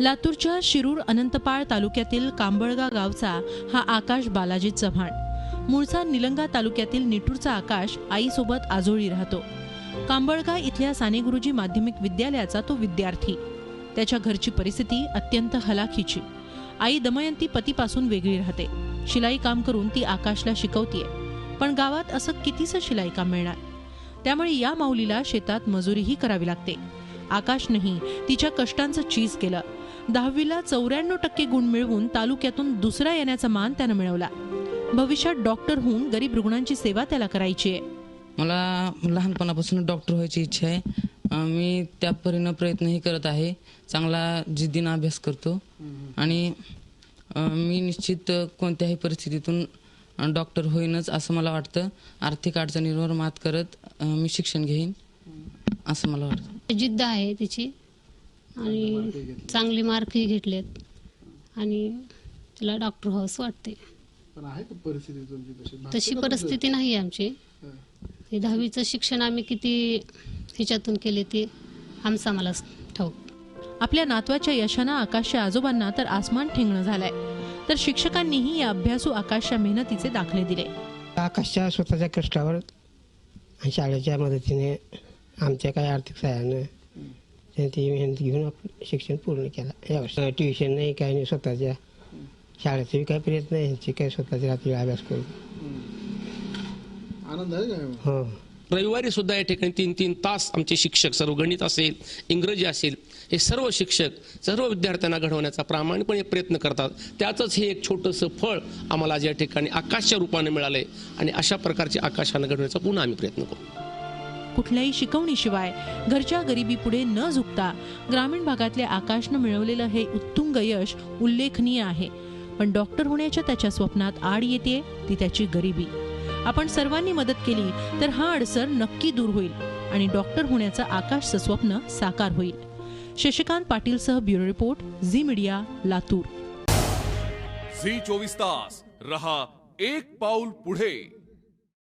लातूरच्या शिरूर अनंतपाळ तालुक्यातील कांबळगा गावचा हा आकाश बालाजी चव्हाण. मूळचा निलंगा तालुक्यातील निटूरचा आकाश आईसोबत आजोळी राहतो. कांबळगा इथल्या साने गुरुजी माध्यमिक विद्यालयाचा तो विद्यार्थी. त्याच्या घरची परिस्थिती अत्यंत हलाखीची. आई दमयंती पतीपासून वेगळी राहते. शिलाई काम करून ती आकाशला शिकवतीये. पण गावात असं कितीसं शिलाई काम मिळणार. त्यामुळे या माऊलीला शेतात मजुरीही करावी लागते. आकाशनंही तिच्या कष्टांचं चीज केलं. 10वीला 94% गुण मिळवून तालुक्यातून दुसरा येण्याचा मान त्यानं मिळवला. भविष्यात डॉक्टर होऊन गरीब रुग्णांची सेवा त्याला करायची आहे. मला लहानपणापासून डॉक्टर व्हायची इच्छा आहे. मी त्या परीनं प्रयत्नही करत आहे. चांगला जिद्दीनं अभ्यास करतो आणि मी निश्चित कोणत्याही परिस्थितीतून डॉक्टर होईनच असं मला वाटतं. आर्थिक अडचणींवर मात करत मी शिक्षण घेईन असं मला वाटतं. जिद्द आहे तिची आणि चांगले मार्कही घेतलेत आणि तिला डॉक्टर व्हावंसं वाटते. तशी परिस्थिती नाही आमची. 10वीचं शिक्षण आम्ही किती ह्याच्यातून केले ते आमचं आम्हाला ठाऊक. आपल्या नातवाच्या यशानं आकाशच्या आजोबांना तर आसमान ठेंगणं झालंय. तर शिक्षकांनीही या अभ्यासू आकाशच्या मेहनतीचे दाखले दिले. आकाशच्या स्वतःच्या कष्टावर आणि शाळेच्या मदतीने आमच्या काही आर्थिक सहाय्यानं त्याने ती मेहनत घेऊन आपलं शिक्षण पूर्ण केलं. यावर्षी ट्युशन नाही काही नाही. स्वतःच्या शाळेचे काही प्रयत्न आहे ह्यांची काही स्वतःच्या रात्री अभ्यास करून आनंद आहे का? हो. रविवारी सुद्धा या ठिकाणी 3-3 तास आमचे शिक्षक, सर्व गणित असेल, इंग्रजी असेल, हे सर्व शिक्षक सर्व विद्यार्थ्यांना घडवण्याचा प्रामाणिकपणे प्रयत्न करतात. त्याचंच हे एक छोटंसं फळ आम्हाला आज या ठिकाणी आकाशच्या रूपाने मिळालंय आणि अशा प्रकारचे आकाशानं घडवण्याचा पुन्हा आम्ही प्रयत्न करू. कुठल्याही शिकवणीशिवाय घरच्या गरिबीपुढे न झुकता ग्रामीण भागातल्या आकाशनं मिळवलेलं हे उत्तुंग यश उल्लेखनीय आहे. पण डॉक्टर होण्याच्या त्याच्या स्वप्नात आड येते ती त्याची गरिबी. आपण सर्वांनी मदत केली तर हा अडसर नक्की दूर होईल आणि डॉक्टर होण्याचं आकाशचं स्वप्न साकार होईल. शशिकांत पाटीलसह bureau report, Zee media, Latur. Zee 24 तास रहा एक पाऊल पुढे.